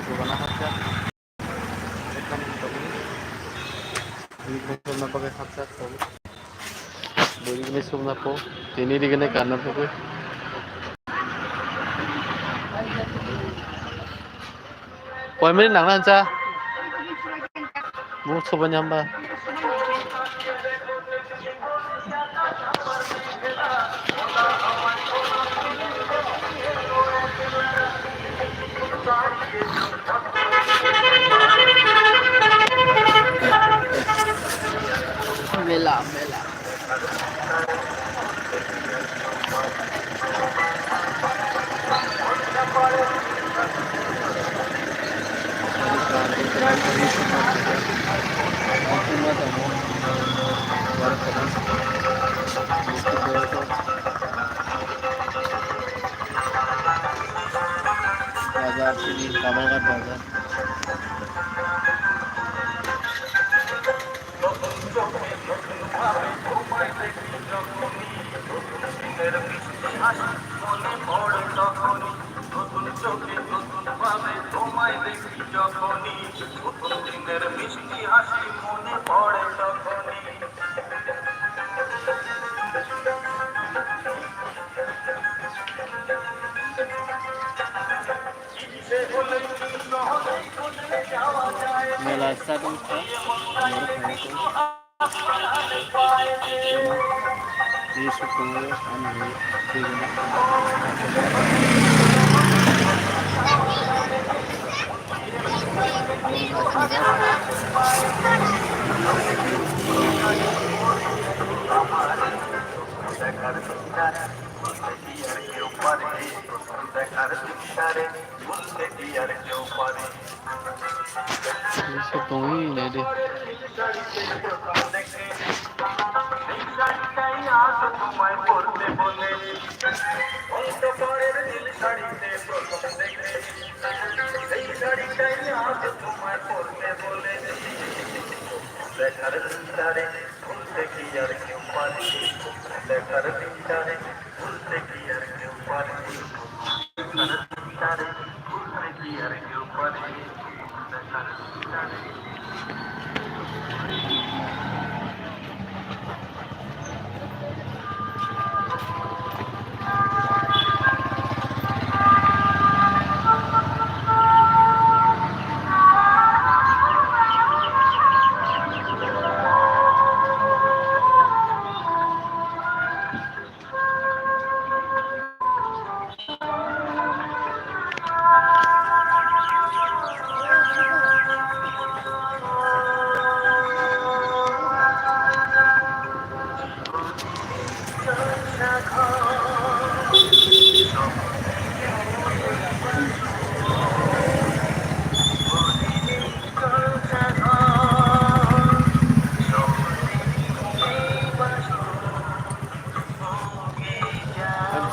Sugana Hatchat, Sugna pakai Hatchat, Buri Sugna po, ini digene karena po. Koi minit nang lanca, bu coba nyamba. Mela. बाजार से कामागार बाजार मेला starting था ये सब करेंगे Isso tão aí, né?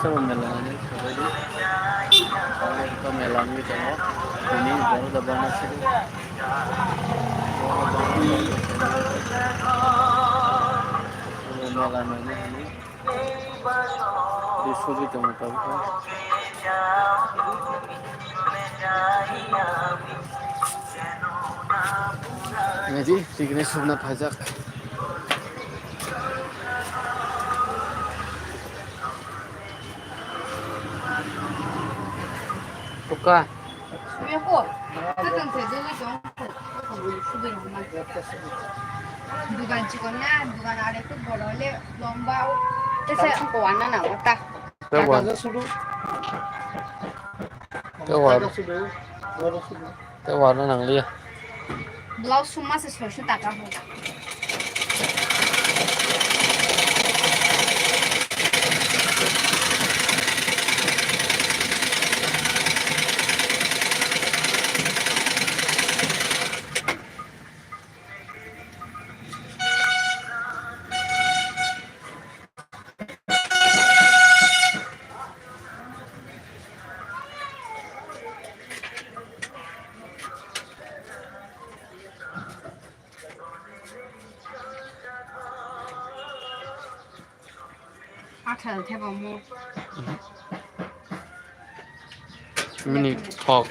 Sa melangan ni sabadi ka melang ni tengok ini baru dapat nasi melangan ni di sugi tengok tahu ngaji signes subna phajak Buka. Aku, kadang saja ni jom. Sudah rumah. Dugaan cikonnya, dugaan ada tu boleh lomba. Terus aku warna nak otak. Te warna nang liya. Blouse semua sesuatu tak kamu. Atal theo vào mua. Mini talk.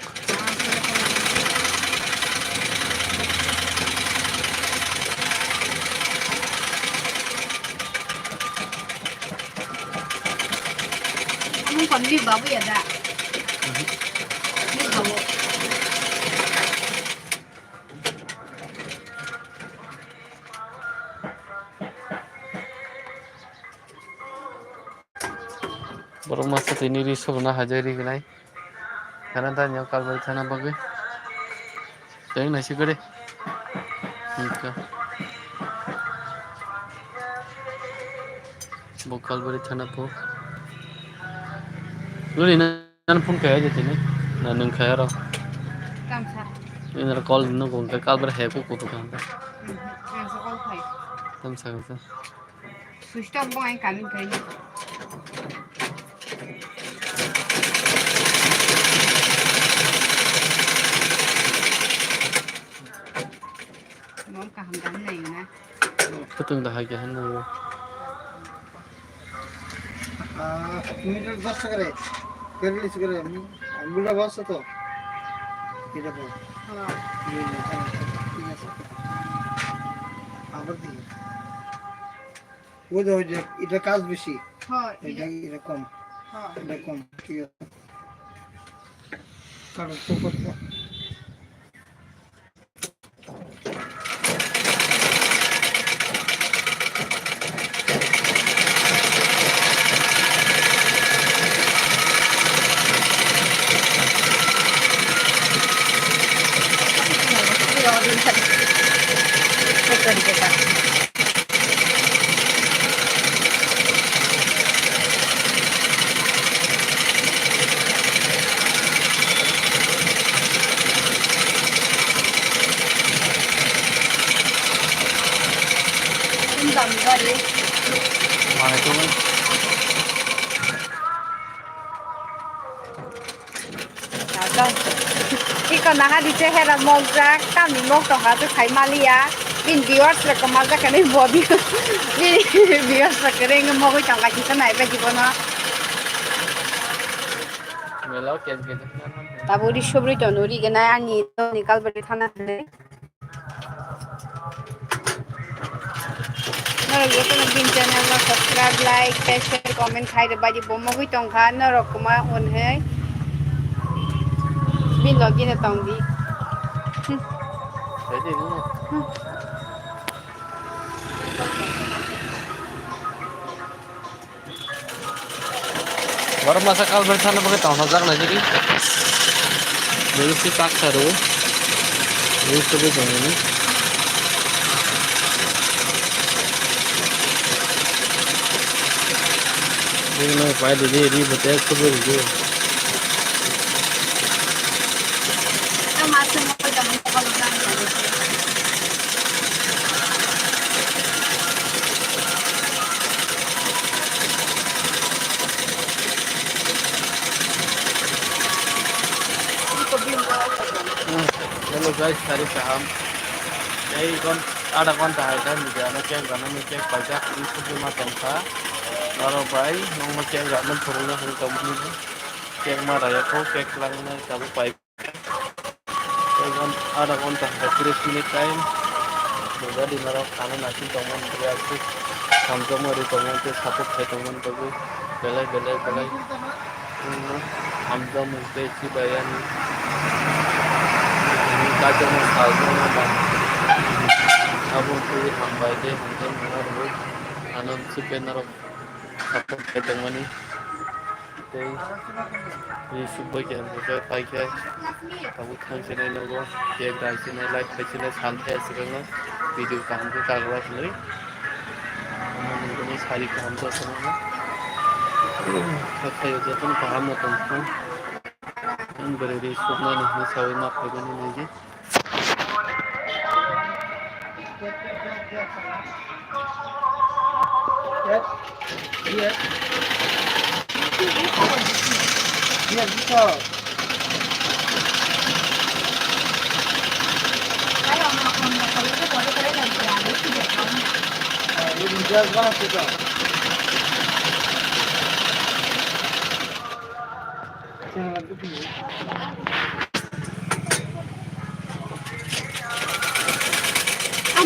우리 바보야다. 우리 바보. Baru masa ini risau na hajari kenai. Karena tanya kalau sana bagai. Jadi nasi gede. Nika. Bokal beri sana po. Lu ini nan pun kaya aja sini. Nan nung kaya ro. Kamsa. Ini ada call nung kong kal beri hepo kutu kan. Kamsa kol khai. Kamsa kamsa. Sustam bong ay kamin kai. Mong ka hamdan na yun na. Ketung dah lagi hana. Meter 10 টাকা রে কেরলিস করে আমগুলা বস তো এটা বল হ্যাঁ। ঠিক আছে আবার দিই ওই যে এটা কাজ বেশি হ্যাঁ। এটা কম হ্যাঁ। এটা কম ঠিক আছে কারণ তো করতে Mana itu kan? Ikaw na nga di siya hera mogjak, kami mog tong hato kay Malia. Bin viewers la kamaga kanay body. Bin viewers la kare nga mo ko tang lagi sa nai ba di bono. Melau kian kian. Taburi shobri to nuri gana ani to nikal bari thana hane. Nara goto na bin channel na subscribe, like, share, comment khai de ba di bomo ko tong kha na rokuma on hai. Bin login na tong di. Jadi ni. Baru masa kal bersana pakai tahun hazar na jadi. Jadi si tak saru. Ini tu betul ini. Ini nak pai jadi betul tu betul. Masuk mo ko tong kalau kan. Hello guys, cari saham. Ini kon ada kon tahanan juga. Nak yang kana ni cek pajak ini sudah macam sa. Naro bai, nong macam yang mana turunnya hari kamu ni. Cek mana ya kau cek langnya kamu pai. Kon ada kon tahanan terus ini time. Juga di naro kana nasi kamu berarti. Sampai hari kamu tu satu kamu tu belai. Hamzah mungkin si bayan. Kaca masalah nama, abang tu hambai deh, mungkin mana dulu, anom sebenarnya apa ketemu ni, jadi ini subah kian bukan pagi, kamu thang sini nago, dia dah sini like sini santai sekarang, video kamu tu kalah sini, mungkin hari kamu tu semua, kakak itu pun paham atau pun, yang beri subah ni sawi nak begini lagi. Iya. Iya bisa. Kalau mau kalau itu boleh kalian lagi ada tidak tahu. Ini jelas banget itu. Jangan lagi dulu.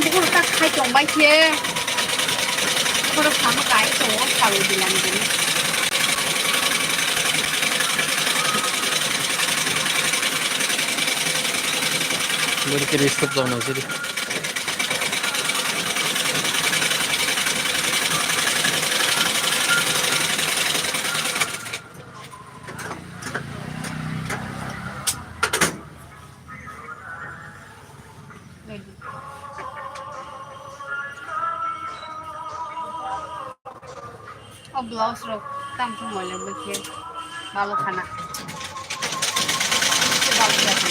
Bukan tak khai chong bai kia. Kalau kamu kai chong kalau bilang gini. Berkiri stop daw sini. O blouse rho দাম সময় লাগবে কি ভালো খানা ভালো লাগে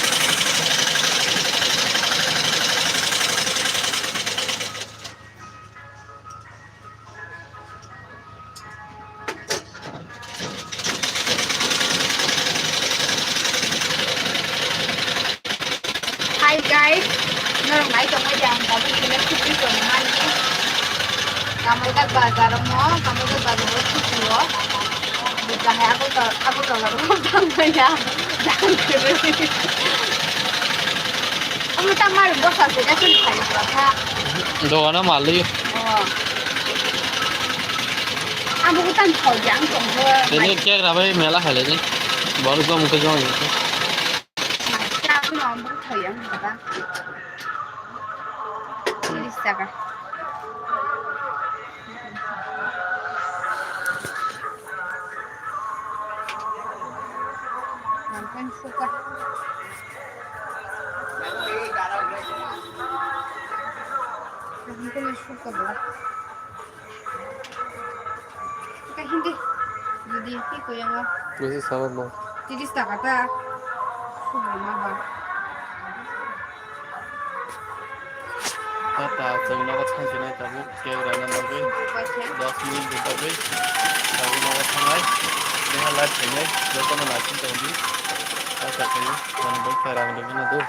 Hi guys, meron nga itong may dyan. Tapos pinag-sipin ko naman eh. Kamalagag bazar mo, kamalagag bazar mo, susulo. Biglahe ako talaga kung kaya. Ang tamar mo sa sila kayo ha. Doa na mali. Oh. Ang bukutan ko dyan kung Ini kaya grabe mela khale ni. Baru ko muke jom. Sabi mo, ang bukutan yan, diba? 30 টাকা Makan suka. Makan suka ba? Kaya hindi. Hindi ko yung Kasi sama mo. 30 টাকা ta. Sumama ba? Tata jauh nawa change nai tabu kaya rana nabe 10 minit ditabe. Tabu nawa changai. Dengan live changai. Jauh na nasin tabu. Tata kaya mana boleh kaya ramai lagi na do.